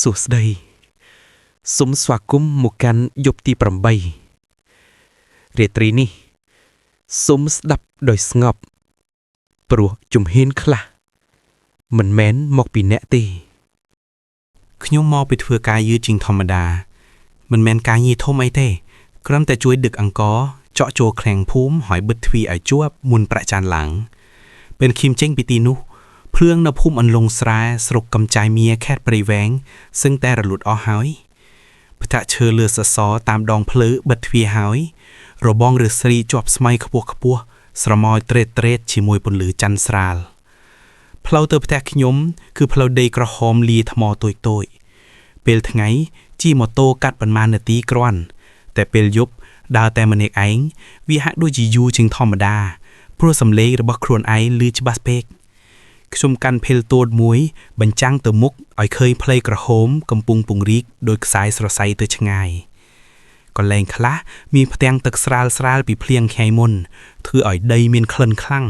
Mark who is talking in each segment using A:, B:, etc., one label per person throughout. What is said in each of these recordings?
A: สุดใดสมสวากุมมุกันยบตีปรำใบเรตรีนี่สมสดับโดยสงบปลัวจุมเห็นคละมันแม้นมอกปีแนตีขยมมอไปเถื่อกายยืดจริงธรรมดามันแม้นกายยีโทมไอเต้กรัมแต่ช่วยดึกอังกอเจาะโจแข่งภูมิหอยบึดทวีไอจวบมุนประจานหลังเป็นคิมเจ้งปิตีนุเพื่องนพุ่มอันลงสลายสรุปกำจายเมียแค่ปริแวงซึ่งแต่ระหลุดอ้อหายพระเชอเลือสะซอตามดองเพลือบัดทวีหายรบองหรือสรีจวบสมัยขบวขบวสระมอยเตรดชิมวยปนหรือจันสราลเพลาเตอร์พแทกขยมคือเพลาเดกระหอมลีทมอตัวเปลทั้งไงจี้มอโตกัดปันมาเนตีกรอนแต่เปลยุบดาวแต่มันเอกไอวิหักด้วยจียูจึงธรรมดาเพราะสำเร็จระบบครวนไอลือฉบับเปกชมกันเพลตัวมวยบรรจังเตอมุกอ่อยเคยเพลกระโหมกำปุงปุงริกโดยสายสระไซเตอชงายก่อนแรงคละมีพแตงตึกสราลปีเพลียงแคมนถืออ่อยใดเมียนคลันคลั่ง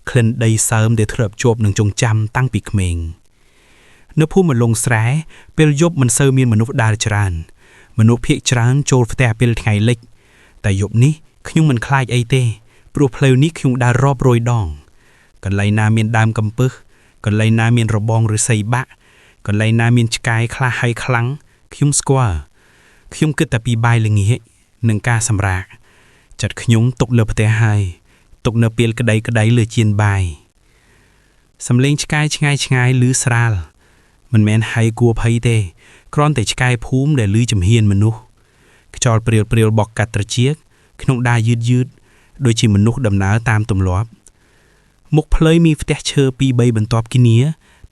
A: คลันใดเสริมเดเถือบจบหนึ่งจงจำตั้งปีเมงเนื้อผู้มันลงแสเปลยบมันเซอร์มีนมนุษย์ดาจรานมนุษย์เพียจรานโจลแต่เปลไงเล็กแต่ยบนี้ขยุงมันคลายไอเต้ปลุกเพลวนี้ขยุงดารอบโรยดองกันไลนาเมียนดามกำปึกกันไลนาเมียนระบองหรือไซบะกันไลนาเมียนกายคลาไฮคลังขยุงสกวาขยุงกึศแต่ปีใบเลยงี้หนึ่งกาสำรากจัดขยุงตกเลือพเตไฮตกเนื้อเปียลกระไดเลือเจียนใบสำเร็งกายชงายลือสราลมันแม้นไฮกัวไพเตครอนแต่กายภูมิแต่ลือจำเฮียนมนุษย์จอลเปรียวบอกกัดตะเชียกขนมได้ยืดโดยจีมนุษย์ดำน้ำตามตุ่มล้อมุกเพลยมีแต่เชอปีใบบรรทบกินเนี้ย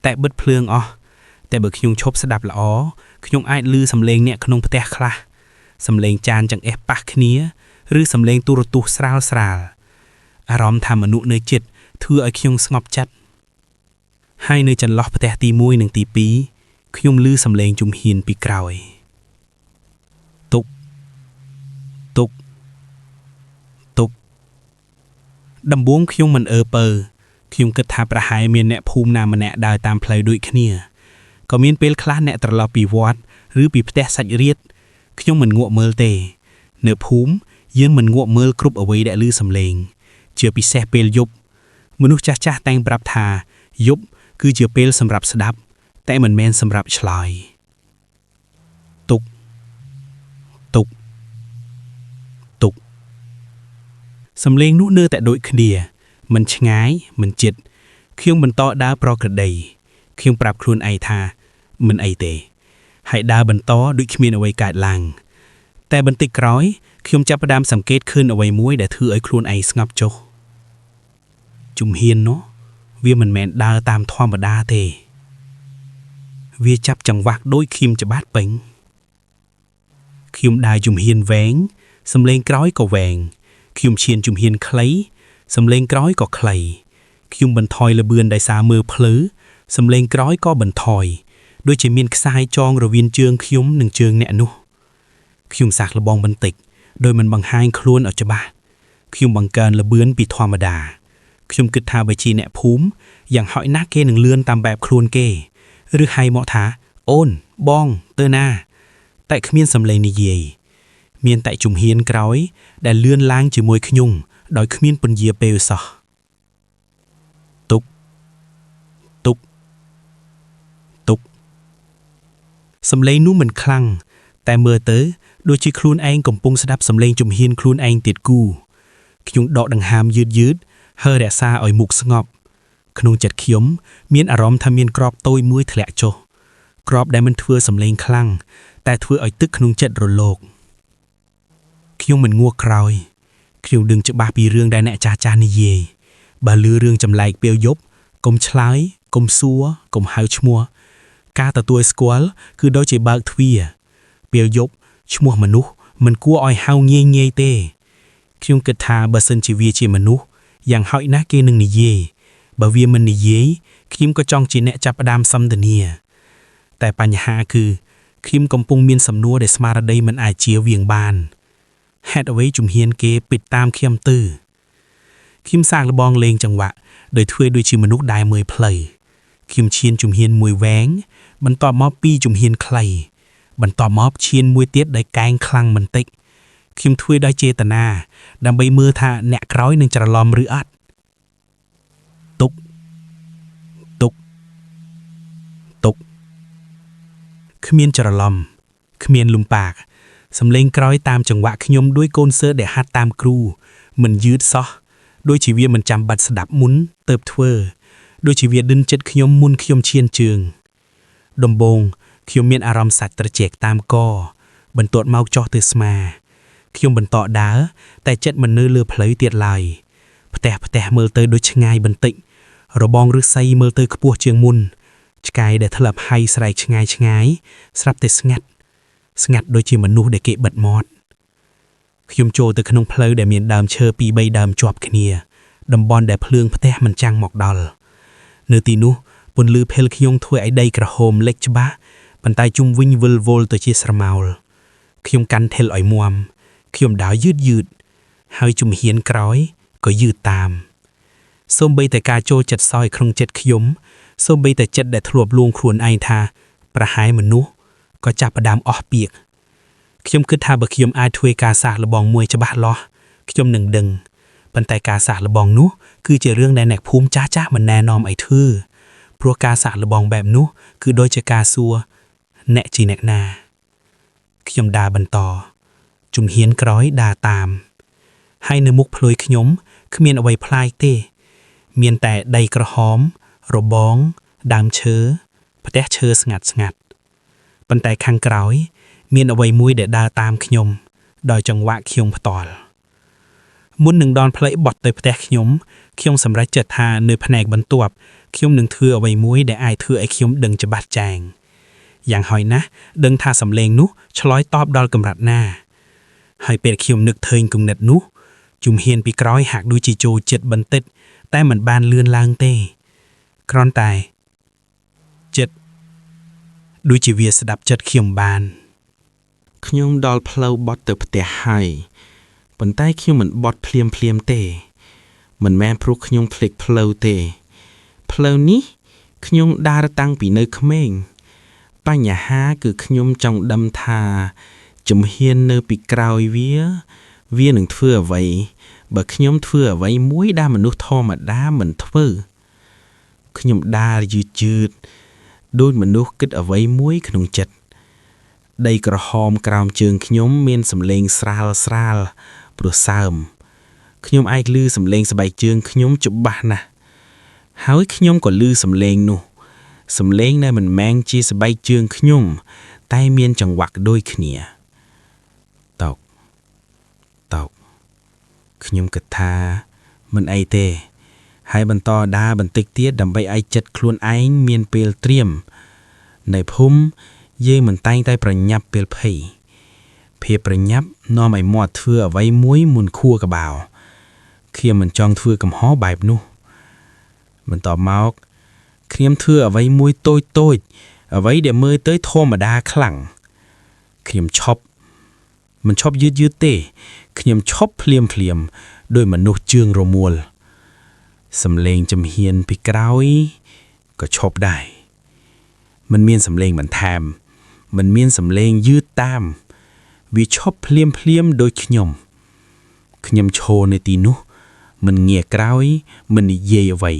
A: แต่เบิดเพลิงอ๋อแต่เบิดขยงชบสดับละอ๋อขยงไอลือสำเร็งเนี่ยขนมแต่คลาสำเร็งจานจังเอฟปากเนี้ยหรือสำเร็งตุรตุสราลอารมณ์ทำมนุษย์เนยจิตถือไอขยงสงบจัดให้เนยจันล็อกแต่ตีมวยหนึ่งตีปีขยงลือสำเร็งจุ่มหินปีกราวตุกดำบวงขยงมันเปอร์ขยงกระทาประหายเมียนเนะภูมินามันเนะได้ตามเพลย์ด้วยขเนียก็มีนเปลคลาเนะตลอดปีวัดหรือปีพเตสัจเรียดขยงมันงวเมลเตเนื้อภูมิยืนมันงวเมลกรุบเอาไว้ได้ลือสำเลงเจือปีแสเปลยบมนุษย์จ้าแต่งปรับทายบคือเจือเปลสำหรับสดับแต่เหมือนแมนสำหรับฉลอยตุกสำเร็งนู้เนื้อแต่โดยคเดียมันชงายมันจิตเคียงมันต่อดาปรอกระไดเคียงปรับครูนไอทามันไอเตให้ดาบันต่อด้วยขมีนเอาไว้กาดลังแต่บันติกร้อยเคียงจับประดามสังเกตขึ้นเอาไว้มวยแต่ถือไอครูนไอสงับโจจุ่มเฮียนเนาะเวียมันแมนดาตามทอมบดาเตเวียจับจังหวักโดยคิมจะบาดเป่งคิมได้จุ่มเฮียนแหวงสำเร็งกร้อยก็แหวงคิมเชียนจุ่มเฮียนไคล้สำเร็งกร้อยก็ไคล้คิมบันทอยระเบือนได้สามือเพลือสำเร็งกร้อยก็บันทอยโดยจะมีนสายจองระเวียนเจืองคิมหนึ่งเจืองแนนุคิมสากระบองบันติกโดยมันบังหายคล้วนออกจากบ้านคิมบังเกินระเบือนปีธรรมดาคิมกึศทาใบชีแนภูมิอย่างหอยนักเกหนึ่งเลือนตามแบบคล้วนเกหรือไฮเหมาะถาโอนบองเตอร์นาแต่ขมิ้นสำเร็งในเย่เมียนแต่จุ่มเฮียนกร้อยได้เลื่อนล้างจือมวยขยุงโดยขมิ้นปนเยียเปลซอตุกสำเร็งนู้มันคลั่งแต่เมื่อเตอโดยจีครูนเองกำปุงสดับสำเร็งจุ่มเฮียนครูนเองติดกูขยุงดอกดังหามยืดเฮอแดซาอ่อยมุกสงบขนมจัดเขียมเมียนอารมณ์ทำเมียนกรอบโตยมวยแถลโจกรอบได้มันเถื่อสำเร็งคลั่งแต่เถื่ออ่อยตึกขนมจัดโรโลกขยุงมันงัวครอยขยุงดึงจะบาปีเรื่องได้แน่จานิเยบาลือเรื่องจำไลเปียวยบกลมชลายกลมซัวกลมหายชัวกาตะตัวสกวลคือโดยเจบากทวีเปียวยบชัวมนุษย์มันกัวอ้อยเฮาเงี้ยเต้ขยุงกระทาบาสันจีวีเจมนุษย์อย่างหอยนักเกนึงนิเยบาเวียมันนิเยคิมก็จ้องจีเนะจับดามซัมเดเนียแต่ปัญหาคือคิมกำปุงมีนสำนัวเดสมาร์ดมันอาจเจียวเวียงบานแฮดเอาไว้จุ่มเฮียนเกปิดตามเข้มตื้อคิมสร้างระบองเลงจังหวะโดยถ้วยด้วยชิมนุกได้เมยเพลย
B: ខ្ញុំឈានជំហានមួយវែងបន្ទាប់មកពីជំហានខ្លីបន្ទាប់មកឈានមួយទៀតដែលកែងខ្លាំងបន្តិចខ្ញុំធ្វើដោយចេតនាដើម្បីមើលថាអ្នកក្រោយនឹងច្រឡំឬអត់ទុកគ្មានច្រឡំគ្មានលំបាកសំឡេងក្រោយតាមចង្វាក់ខ្ញុំដោយកូនសឺដែលហាត់តាមគ្រូមិនយឺតសោះដូចជាវាមិនចាំបាច់ស្ដាប់មុនទៅធ្វើដូចជាវាដិនចិត្តខ្ញុំមុនខ្ញុំឈានជើងដំបូងខ្ញុំមានអារម្មណ៍សាច់ត្រជាក់តាមកបន្ទាត់មកចុះទៅស្មាខ្ញុំបន្តដើរតែចិត្តមិននៅលើផ្លូវទៀតឡើយផ្ទះមើលទៅដូចឆ្ងាយបន្តិចរបងឫស្សីមើលទៅខ្ពស់ជាងមុនឆ្កែដែលធ្លាប់ហៃស្រែកឆ្ងាយស្រាប់តែស្ងាត់ដូចជាមនុស្សដែលគេបិទមាត់ខ្ញុំចូលទៅក្នុងផ្លូវដែលមានដើមឈើពីរ3ដើមជាប់គ្នាតំបន់ដែលភ្លើងផ្ទះមិនចាំងមកដល់នៅទីនោះពន្លឺផេលខ្ញុំធ្វើឲ្យដីក្រហមលិចច្បាស់ប៉ុន្តែជុំវិញវិលវល់ទៅជាស្រមោលខ្ញុំកាន់ថេលឲ្យមាំខ្ញុំដើរយឺតហើយជំហានក្រោយក៏យឺតតាមសូម្បីតែការចូលចិត្តសោយក្នុងចិត្តខ្ញុំសូម្បីតែចិត្តដែលធ្លាប់លួងខ្លួនឯងថាប្រហែលមនុស្សក៏ចាប់ផ្ដើមអស់ពាក្យខ្ញុំគិតថាបើខ្ញុំអាចធ្វើការសាកល្បងមួយច្បាស់លាស់ខ្ញុំនឹងដឹងប៉ុន្តែការសាកល្បងនោះគឺជារឿងដែលអ្នកភូមិចាស់មិនណែនាំឲ្យធ្វើព្រោះការសាកល្បងបែបនោះគឺដូចជាការសួរអ្នកជាអ្នកណាខ្ញុំដើរបន្តជំហានក្រោយដើរតាមហើយនៅមុខផ្លូវខ្ញុំគ្មានអ្វីប្លែកទេមានតែដីក្រហមរបងដើមឈើផ្ទះឈើស្ងាត់ប៉ុន្តែខាងក្រោយមានអ្វីមួយដែលដើរតាមខ្ញុំដោយចង្វាក់ខ្ញុំផ្ទាល់មុននឹងដនផ្លូវបត់ទៅផ្ទះខ្ញុំសម្រេចចិត្តថានៅផ្នែកបន្ទាប់ខ្ញុំនឹងធ្វើអ្វីមួយដែលអាចធ្វើឲ្យខ្ញុំដឹងច្បាស់ចែងយ៉ាងហោចណាស់ដឹងថាសំឡេងនោះឆ្លើយតបដល់កម្រិតណាហើយពេលខ្ញុំនឹកឃើញគំនិតនោះជំហានពីក្រោយហាក់ដូចជាចូលចិត្តបន្តិចតែមិនបានលឿនឡើងទេគ្រាន់តែចិត្តដូចជាវាស្ដាប់ចិត្តខ្ញុំបាន
A: ខ្ញុំដល់ផ្លូវបត់ទៅផ្ទះហើយប៉ុន្តែខ្ញុំមិនបត់ភ្លាមទេមិនមែនព្រោះខ្ញុំភ្លេចផ្លូវទេផ្លូវនេះខ្ញុំដើរតាំងពីនៅក្មេងបញ្ហាគឺខ្ញុំចង់ដឹងថាជំហាននៅពីក្រោយវានឹងធ្វើអ្វីបើខ្ញុំធ្វើអ្វីមួយដែលមនុស្សធម្មតាមិនធ្វើខ្ញុំដើរយឺតដូចមនុស្សគិតអ្វីមួយក្នុងចិត្តដីក្រហមក្រោមជើងខ្ញុំមានសម្លេងស្រាលព្រោះសើមខ្ញុំអាចឮសម្លេងស្បែកជើងខ្ញុំច្បាស់ណាស់ហើយខ្ញុំក៏ឮសម្លេងនោះសម្លេងដែលមិនមែនជាស្បែកជើងខ្ញុំតែមានចង្វាក់ដូចគ្នាតោកខ្ញុំគិតថាមិនអីទេហើយបន្តដើរបន្តិចទៀតដើម្បីឲ្យចិត្តខ្លួនឯងមានពេលត្រៀមនៅភូមិយើងមិនតែងតែប្រញាប់ពេលភ័យភាពប្រញាប់នាំឲ្យមាត់ធ្វើអ្វីមួយមុនខួរក្បាលខ្ញុំមិនចង់ធ្វើកំហុសបែបនោះបន្តមកខ្ញុំធ្វើអ្វីមួយតូចអ្វីដែលមើលទៅធម្មតាខ្លាំងខ្ញុំមិនឈប់យឺតទេខ្ញុំឈប់ភ្លាមដោយមនុស្សជើងរមួលសំឡេងចំហ៊ានពីក្រោយក៏ឈប់ដែរមិនមានសំឡេងបន្ថែមមិនមានសំឡេងយឺតតាមវាឈប់ភ្លាមដូចខ្ញុំឈរនៅទីនោះមិនងាកក្រោយមិននិយាយអ្វី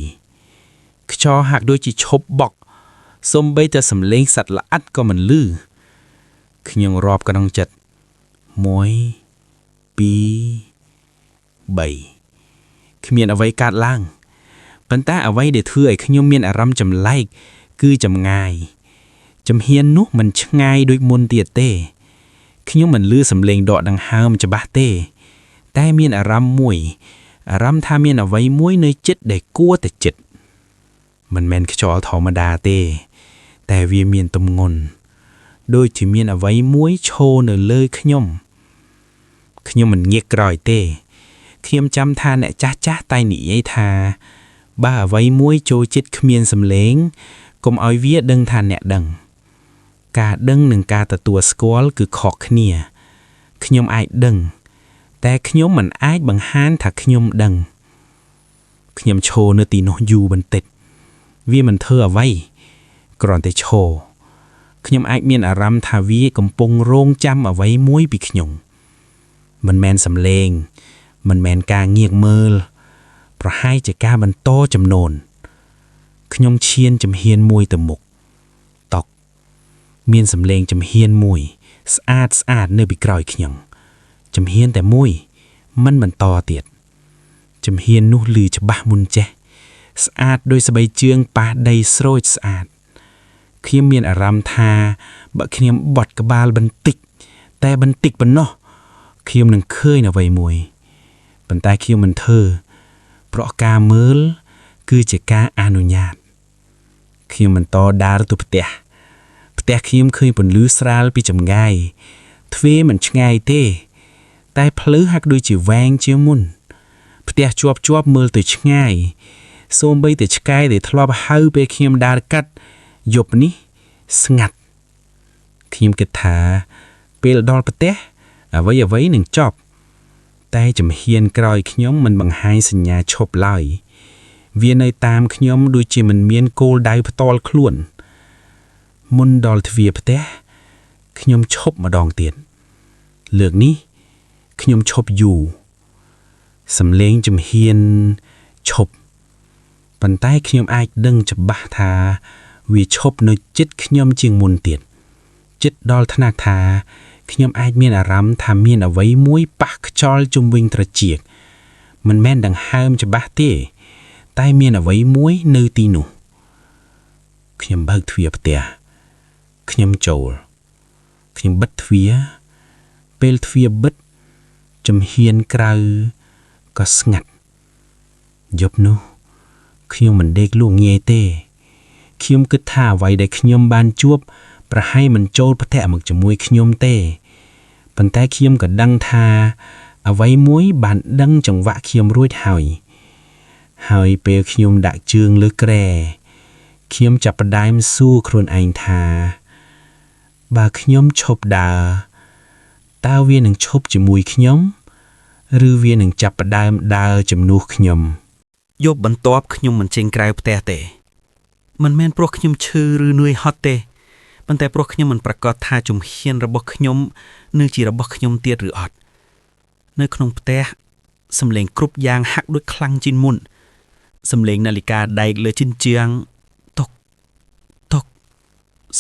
A: ខ្យល់ហាក់ដូចជាឈប់បក់សូម្បីតែសំឡេងសត្វល្អិតក៏មិនឮខ្ញុំរាប់ក្នុងចិត្ត1 2 3គ្មានអ្វីកើតឡើងប៉ុន្តែអ្វីដែលធ្វើឲ្យខ្ញុំមានអារម្មណ៍ចម្លែកគឺចម្ងាយជំហាននោះមិនឆ្ងាយដូចមុនទៀតទេខ្ញុំមិនឮសំឡេងដកដង្ហើមច្បាស់ទេតែមានអារម្មណ៍ថាមានអ្វីមួយនៅចិត្តដែលគួរតែចិត្តមិនមែនខ្យល់ធម្មតាទេតែវាមានទម្ងន់ដូចជាមានអ្វីមួយឈរនៅលើខ្ញុំមិនងាកក្រោយទេខ្ញុំចាំថាអ្នកចាស់តែនិយាយថាបើអ្វីមួយចូលចិត្តគ្មានសំឡេងកុំឲ្យវាដឹងថាអ្នកដឹងការដឹងនិងការទទួលស្គាល់គឺខុសគ្នាខ្ញុំអាចដឹងតែខ្ញុំមិនអាចបង្ហាញថាខ្ញុំដឹងខ្ញុំឈរនៅទីនោះយូរបន្តិច
B: វាមិនធ្វើអ្វីគ្រាន់តែឈរខ្ញុំអាចមានអារម្មណ៍ថាវាកំពុងរងចាំអ្វីមួយពីខ្ញុំមិនមែនសំឡេងមិនមែនការងាកមើលប្រហែលជាការបន្តចំនួនខ្ញុំឈានជំហានមួយទៅមុខតកមានសំឡេងជំហានមួយស្អាតនៅពីក្រោយខ្ញុំជំហានតែមួយមិនបន្តទៀតជំហាននោះឮច្បាស់មុនចេះស្អាតដោយស្បែកជើងប៉ះដីស្រូចស្អាតខ្ញុំមានអារម្មណ៍ថាបើខ្ញុំបត់ក្បាលបន្តិចតែបន្តិចប៉ុណ្ណោះខ្ញុំនឹងឃើញអ្វីមួយប៉ុន្តែខ្ញុំមិនធ្វើព្រោះការមើលគឺជាការអនុញ្ញាតខ្ញុំបន្តដើរទៅផ្ទះខ្ញុំឃើញពន្លឺស្រាលពីចម្ងាយទ្វេមិនឆ្ងាយទេតែផ្លូវហាក់ដូចជាវែងជាងមុនផ្ទះជាប់មើលទៅឆ្ងាយសូម្បីតែឆ្កែដែលធ្លាប់ហៅពេលខ្ញុំដើរកាត់យប់នេះស្ងាត់ខ្ញុំគិតថាពេលដល់ផ្ទះអ្វីនឹងចប់តែជំហានក្រោយខ្ញុំមិនបង្ហាញសញ្ញាឈប់ឡើយវានៅតាមខ្ញុំដូចជាមិនមានគោលដៅផ្ទាល់ខ្លួនមុនដល់ទ្វារផ្ទះខ្ញុំឈប់ម្ដងទៀតលើកនេះខ្ញុំឈប់យូរសំឡេងជំហានឈប់ប៉ុន្តែខ្ញុំអាចដឹងច្បាស់ថាវាឈប់នៅជិតខ្ញុំជាងមុនទៀតជិតដល់ថ្នាក់ថាខ្ញុំអាចមានអារម្មណ៍ថាមានអ្វីមួយប៉ះខ្យល់ជុំវិញត្រចៀកមិនមែនដង្ហើមច្បាស់ទេតែមានអ្វីមួយនៅទីនោះខ្ញុំបើកទ្វារផ្ទះខ្ញុំចូលខ្ញុំបិទទ្វារពេលទ្វារបិទជំហានក្រៅក៏ស្ងាត់យប់នោះខ្ញុំមិនដេកលក់ងាយទេខ្ញុំគិតថាអ្វីដែលខ្ញុំបានជួបប្រហែលមិនចូលផ្ទះមកជាមួយខ្ញុំទេប៉ុន្តែខ្ញុំក៏ដឹងថាអ្វីមួយបានដឹងចង្វាក់ខ្ញុំរួចហើយពេលខ្ញុំដាក់ជើងលើគ្រែខ្ញុំចាប់ផ្ដើមសួរខ្លួនឯងថាបើខ្ញុំឈប់ដើរតើវានឹងឈប់ជាមួយខ្ញុំឬវានឹងចាប់ផ្ដើមដើរជំនួសខ្ញុំ
A: យប់បន្ទាប់ខ្ញុំមិនចេញក្រៅផ្ទះទេមិនមែនព្រោះខ្ញុំឈឺឬនឿយហត់ទេប៉ុន្តែព្រោះខ្ញុំមិនប្រកាសថាជំហានរបស់ខ្ញុំនឹងជារបស់ខ្ញុំទៀតឬអត់នៅក្នុងផ្ទះសំឡេងគ្រប់យ៉ាងហាក់ដូចខ្លាំងជាងមុនសំឡេងនាឡិកាដែកលើជញ្ជាំងតុក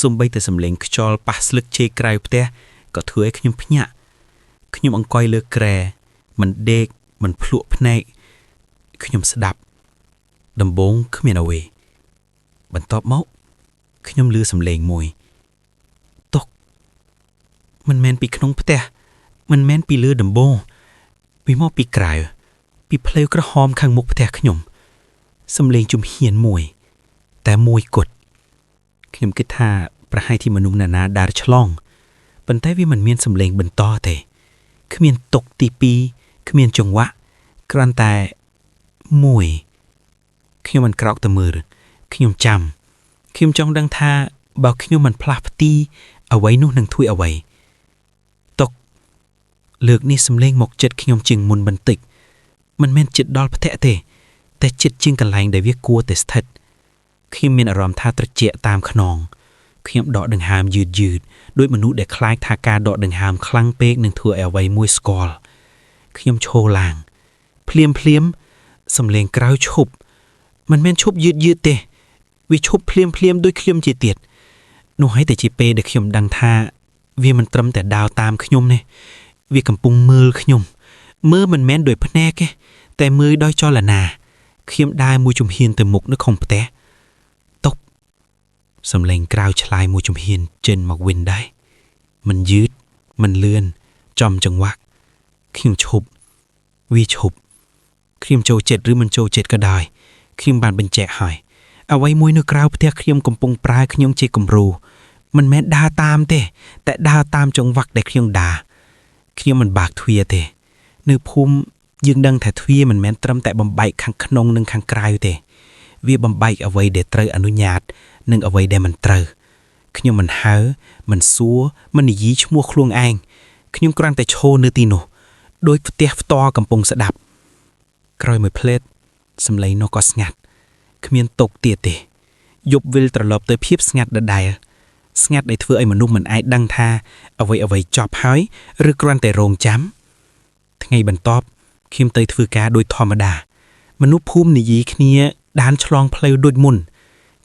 A: សូម្បីតែសំឡេងខ្យល់ប៉ះស្លឹកឈើក្រៅផ្ទះក៏ធ្វើឲ្យខ្ញុំភ្ញាក់ខ្ញុំអង្គុយលើគ្រែមិនដេកមិនភ្លក់ភ្នែកខ្ញុំស្ដាប់ដំបូងគ្មានអ្វីបន្ទាប់មកខ្ញុំឮសំឡេងមួយតុកមិនមែនពីក្នុងផ្ទះមិនមែនពីលើដំបូងវាមកពីក្រៅពីផ្លូវក្រហមខាងមុខផ្ទះខ្ញុំសំឡេងជំហានមួយតែមួយគត់ខ្ញុំគិតថាប្រហែលជាមនុស្សណាដើរឆ្លងប៉ុន្តែវាមិនមានសំឡេងបន្តទេគ្មានតុកទី2គ្មានចង្វាក់គ្រាន់តែមួយខ្ញុំមិនក្រោកទៅមើលខ្ញុំចង់ដឹងថាបើខ្ញុំមិនផ្លាស់ផ្ទីអ្វីនោះនឹងធ្វើអ្វីតុកលើកនេះសំឡេងមកចិត្តខ្ញុំជាងមុនបន្តិចមិនមែនចិត្តដល់ផ្ទះទេតែចិត្តជាងកន្លែងដែលវាគួរតែស្ថិតខ្ញុំមានអារម្មណ៍ថាត្រជាក់តាមខ្នងខ្ញុំដកដង្ហើមយឺតដូចមនុស្សដែលខ្លាចថាការដកដង្ហើមខ្លាំងពេកនឹងធ្វើឲ្យអ្វីមួយស្គាល់ខ្ញុំឈរឡើងភ្លាមសំឡេងក្រៅឈប់មិនមែនឈប់យឺតទេវាឈប់ភ្លាមដូចខ្ញុំជាទៀតនោះហើយតែជាពេលដែលខ្ញុំដឹងថាវាមិនត្រឹមតែដើរតាមខ្ញុំទេវាកំពុងមើលខ្ញុំមើលមិនមែនដោយភ្នែកទេតែមើលដោយចលនាខ្ញុំដើរមួយជំហានទៅមុខនៅក្នុងផ្ទះតុកសំឡេងក្រៅឆ្លើយមួយជំហានចេញមកវិញដែរមិនយឺតមិនលឿនចំចង្វាក់ខ្ញុំឈប់វាឈប់ខ្ញុំចូលចិត្តឬមិនចូលចិត្តក៏ដោយខ្ញុំបានបញ្ជាក់ហើយអ្វីមួយនៅក្រៅផ្ទះខ្ញុំកំពុងប្រើខ្ញុំជាគំរូមិនមែនដើរតាមទេតែដើរតាមចង្វាក់ដែលខ្ញុំដើរខ្ញុំមិនបើកទ្វារទេនៅភូមិយើងដឹងថាទ្វារមិនមែនត្រឹមតែបំបែកខាងក្នុងនិងខាងក្រៅទេវាបំបែកអ្វីដែលត្រូវអនុញ្ញាតនិងអ្វីដែលមិនត្រូវខ្ញុំមិនហៅមិនសួរមិននិយាយឈ្មោះខ្លួនឯងខ្ញុំគ្រាន់តែឈរនៅទីនោះដោយផ្ទះផ្ទាល់កំពុងស្ដាប់ក្រោយមួយភ្លេតសំឡេងនោះក៏ស្ងាត់គ្មានតុកទៀតទេ
B: យប់វិលត្រឡប់ទៅភាពស្ងាត់ដដែលស្ងាត់ដែលធ្វើឲ្យមនុស្សមិនអាចដឹងថាអ្វីចប់ហើយឬគ្រាន់តែរងចាំថ្ងៃបន្ទាប់ខ្ញុំទៅធ្វើការដោយធម្មតាមនុស្សភូមិនិយាយគ្នាដានឆ្លងផ្លូវដូចមុន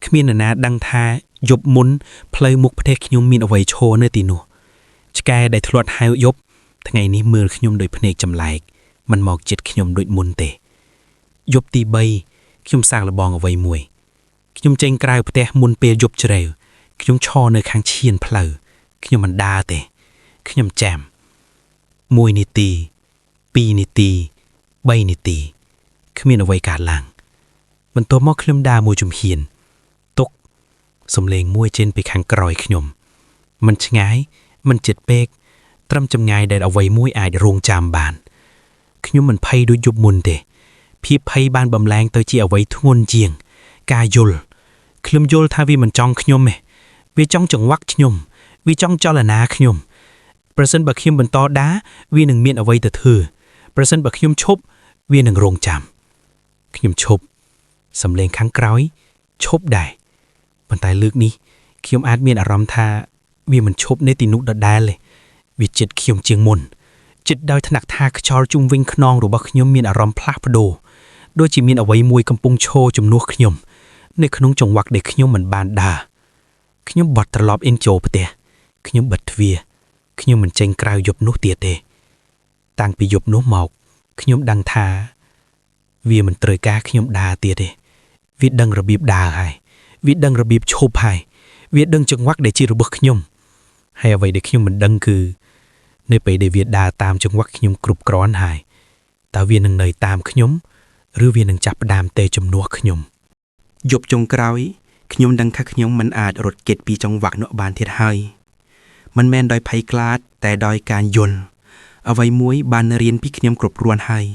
B: គ្មាននរណាដឹងថាយប់មុនផ្លូវមុខផ្ទះខ្ញុំមានអ្វីឈរនៅទីនោះឆ្កែដែលធ្លាត់ហៅយប់ថ្ងៃនេះមើលខ្ញុំដោយភ្នែកចម្លែកមិនមកចិត្តខ្ញុំដូចមុនទេយប់ទី3ខ្ញុំសាកល្បងអ្វីមួយខ្ញុំចេញក្រៅផ្ទះមុនពេលយប់ជ្រៅខ្ញុំឈរនៅខាងឈានផ្លូវខ្ញុំមិនដើរទេខ្ញុំចាំ1នាទី2នាទី3នាទីគ្មានអ្វីកើតឡើងបន្ទាប់មកខ្ញុំដើរមួយជំហានទុកសំឡេងមួយចេញពីខាងក្រោយខ្ញុំមិនឆ្ងាយមិនជិតពេកត្រឹមចម្ងាយដែលអ្វីមួយអាចរងចាំបានខ្ញុំមិនភ័យដូចយប់មុនទេភាពភ័យបានបំលែងទៅជាអ្វីធ្ងន់ជាងការយល់ខ្ញុំយល់ថាវាមិនចង់ខ្ញុំទេវាចង់ចង្វាក់ខ្ញុំវាចង់ចលនាខ្ញុំប្រសិនបើខ្ញុំបន្តដើរវានឹងមានអ្វីទៅធ្វើប្រសិនបើខ្ញុំឈប់វានឹងរងចាំខ្ញុំឈប់សំឡេងខាងក្រោយឈប់ដែរប៉ុន្តែលើកនេះខ្ញុំអាចមានអារម្មណ៍ថាវាមិនឈប់នៅទីនោះដដែលទេវាជិតខ្ញុំជាងមុនជិតដោយថ្នាក់ថាខ្យល់ជុំវិញខ្នងរបស់ខ្ញុំមានអារម្មណ៍ផ្លាស់ប្ដូរដូចជាមានអ្វីមួយកំពុងឈរជំនួសខ្ញុំនៅក្នុងចង្វាក់ដែលខ្ញុំមិនបានដើរខ្ញុំបត់ត្រឡប់អ៊ីនចូលផ្ទះខ្ញុំបិទទ្វារខ្ញុំមិនចេញក្រៅយប់នោះទៀតទេតាំងពីយប់នោះមកខ្ញុំដឹងថាវាមិនត្រូវការខ្ញុំដើរទៀតទេវាដឹងរបៀបដើរហើយវាដឹងរបៀបឈប់ហើយវាដឹងចង្វាក់ដែលជារបស់ខ្ញុំហើយអ្វីដែលខ្ញុំមិនដឹងគឺនៅពេលដែលវាដើរតាមចង្វាក់ខ្ញុំគ្រប់គ្រាន់ហើយតើវានឹងនៅតាមខ្ញុំឬវានឹងចាប់ផ្ដើមទេជំនួសខ្ញុំ
A: យប់ចុងក្រោយខ្ញុំដឹងថាខ្ញុំមិនអាចរត់គេចពីចង្វាក់នោះបានទៀតហើយមិនមែនដោយភ័យខ្លាចតែដោយការយល់អ្វីមួយបានរៀនពីខ្ញុំគ្រប់គ្រាន់ហើយ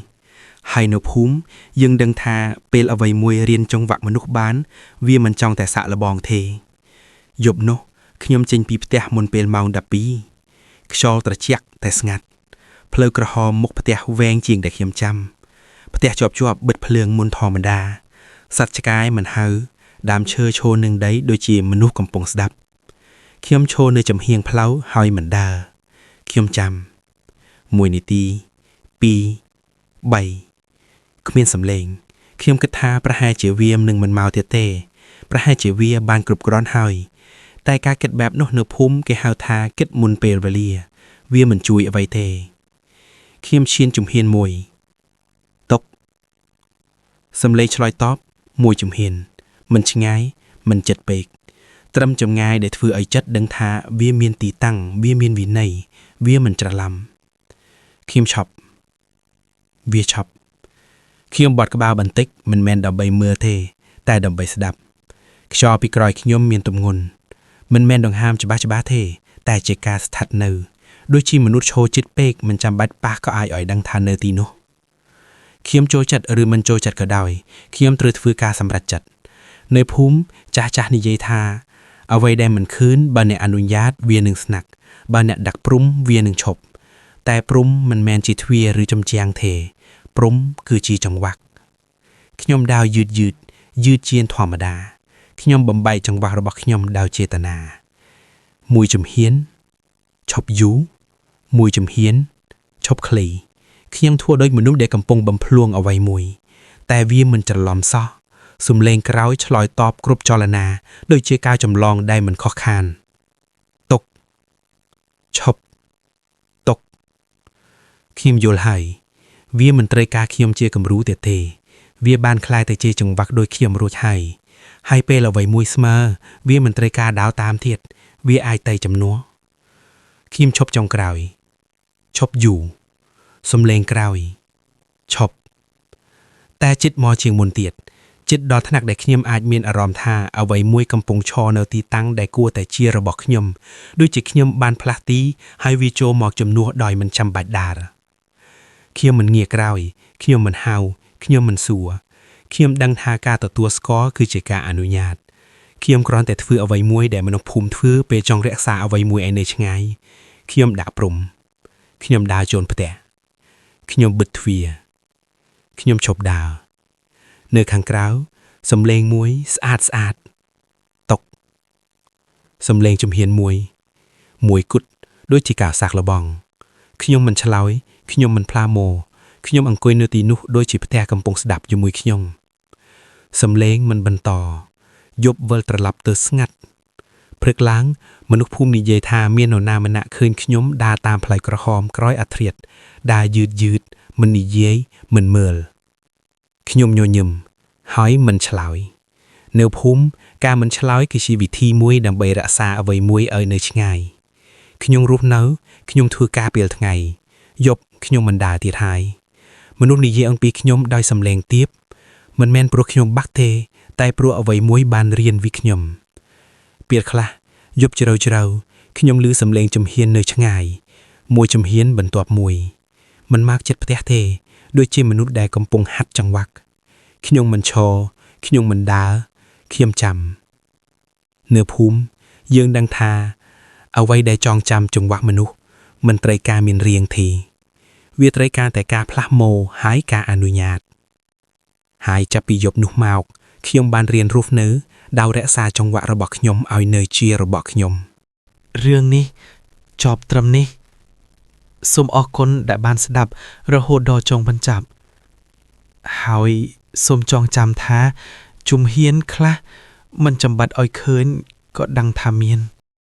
A: នៅភូមិយើងដឹងថាពេលអ្វីមួយរៀនចង្វាក់មនុស្សបានវាមិនចង់តែសាក់លបងទេយប់នោះខ្ញុំចេញពីផ្ទះមុនពេលម៉ោង12ខ្យល់ត្រជាក់តែស្ងាត់ផ្លូវក្រហមមុខផ្ទះវែងជាងដែលខ្ញុំចាំផ្ទះជាប់បិទភ្លើងមុនធម្មតាសត្វឆ្កែមិនហៅដើមឈើឈរនឹងដីដូចជាមនុស្សកំពុងស្ដាប់ខ្ញុំឈរនៅចំហៀងផ្លូវហើយមិនដើរខ្ញុំចាំ1នាទី2 3គ្មានសំឡេងខ្ញុំគិតថាប្រហែលជាវានឹងមិនមកទៀតទេប្រហែលជាវាបានគ្រប់គ្រាន់ហើយតែការគិតបែបនោះនៅភូមិគេហៅថាគិតមុនពេលវេលាវាមិនជួយអ្វីទេខ្ញុំឈានជំហានមួយតុកសំឡេងឆ្លើយតបមួយជំហានមិនឆ្ងាយមិនជិតពេកត្រឹមចម្ងាយដែលធ្វើឲ្យចិត្តដឹងថាវាមានទីតាំងវាមានវិន័យវាមិនច្រឡំខ្ញុំឈប់វាឈប់ខ្ញុំបត់ក្បាលបន្តិចមិនមែនដើម្បីមើលទេតែដើម្បីស្ដាប់ខ្យល់ពីក្រោយខ្ញុំមានទម្ងន់មិនមែនដង្ហើមច្បាស់ទេតែជាការស្ថិតនៅដូចជាមនុស្សឈរជិតពេកមិនចាំបាច់ប៉ះក៏អាចឲ្យដឹងថានៅទីនោះខ្ញុំចូលចិត្តឬមិនចូលចិត្តក៏ដោយខ្ញុំត្រូវធ្វើការសម្រេចចិត្តនៅភូមិចាស់និយាយថាអ្វីដែលមិនឃើញបើអ្នកអនុញ្ញាតវានឹងស្នាក់បើអ្នកដាក់ព្រំវានឹងឈប់តែព្រំមិនមែនជាទ្វារឬចំជាងទេព្រំគឺជាចង្វាក់ខ្ញុំដើរយឺតជាងធម្មតាខ្ញុំបំបែកចង្វាក់របស់ខ្ញុំដោយចេតនាមួយជំហានឈប់យូរមួយជំហានឈប់ខ្លីខ្ញុំធ្វើដូចមនុស្សដែលកំពុងបំភ្លួងអ្វីមួយតែវាមិនច្រឡំសោះសំឡេងក្រោយឆ្លើយតបគ្រប់ចលនាដូចជាការចម្លងដែលមិនខុសខានទុកឈប់ទុកខ្ញុំយល់ហើយវាមិនត្រូវការខ្ញុំជាគំរូទេវាបានคล้ายទៅជាចង្វាក់ដូចខ្ញុំរួចហើយពេលអ្វីមួយស្មើវាមិនត្រូវការដើរតាមទៀតវាអាចទៅចំនួនខ្ញុំឈប់ចុងក្រោយឈប់យូរសំឡេងក្រោយឈប់តែចិត្តមកជាងមុនទៀតចិត្តដល់ថ្នាក់ដែលខ្ញុំអាចមានអារម្មណ៍ថាអ្វីមួយកំពុងឈរនៅទីតាំងដែលគួរតែជារបស់ខ្ញុំដូចជាខ្ញុំបានផ្លាស់ទីហើយវាចូលមកជំនួសដោយមិនចាំបាច់ដើរខ្ញុំមិនងាកក្រោយខ្ញុំមិនហៅខ្ញុំមិនសួរខ្ញុំដឹងថាការទទួលស្គាល់គឺជាការអនុញ្ញាតខ្ញុំគ្រាន់តែធ្វើអ្វីមួយដែលមនុស្សភូមិធ្វើពេលចង់រក្សាអ្វីមួយឲ្យនៅឆ្ងាយខ្ញុំដាក់ព្រំខ្ញុំដើរចូលផ្ទះខ្ញុំបិទទ្វារខ្ញុំឈប់ដើរនៅខាងក្រៅសំឡេងមួយស្អាត
B: សំឡេងជំហានមួយគត់ដូចជាការសាក់លបងខ្ញុំមិនឆ្លើយខ្ញុំមិនផ្លាម៉ូខ្ញុំអង្គុយនៅទីនោះដូចជាផ្ទះកំពុងស្ដាប់ជាមួយខ្ញុំសំឡេងមិនបន្តយប់វិលត្រឡប់ទៅស្ងាត់ព្រឹកឡើងមនុស្សភូមិនិយាយថាមាននរណាម្នាក់ឃើញខ្ញុំដើរតាមផ្លូវក្រហមក្រោយអាធ្រាត្រដើរយឺតមិននិយាយមិនមើលខ្ញុំញញឹមហើយមិនឆ្លើយនៅភូមិការមិនឆ្លើយគឺជាវិធីមួយដើម្បីរក្សាអ្វីមួយឲ្យនៅឆ្ងាយខ្ញុំរស់នៅខ្ញុំធ្វើការពេលថ្ងៃយប់ខ្ញុំមិនដើរទៀតហើយមនុស្សនិយាយអំពីខ្ញុំដោយសំឡេងទាបមិនមែនព្រោះខ្ញុំបាក់ទេតែព្រោះអ្វីមួយបានរៀនពីខ្ញុំពេលខ្លះយប់ជ្រៅខ្ញុំឮសំឡេងជំហាននៅឆ្ងាយមួយជំហានបន្ទាប់មួយមិនមកចិត្តផ្ទះទេដូចជាមនុស្សដែលកំពុងហាត់ចង្វាក់ខ្ញុំមិនឈរខ្ញុំមិនដើរខ្ញុំចាំនៅភូមិយើងដឹងថាអ្វីដែលចងចាំចង្វាក់មនុស្សមិនត្រូវការមានរៀងទេវាត្រូវការតែការផ្លាស់ម៉ូហើយការអនុញ្ញាតហើយចាប់ពីយប់នោះមកខ្ញុំបានរៀនរស់នៅដោយរក្សាចង្វាក់របស់ខ្ញុំឲ្យនៅជារបស់ខ្ញុំ
A: រឿងនេះចប់ត្រឹមនេះសូមអរគុណដែលបានស្ដាប់រហូតដល់ចុងបញ្ចប់ហើយសូមចងចាំថាជំហានខ្លះមិនចាំបាច់ឲ្យឃើញក៏ដឹងថាមាន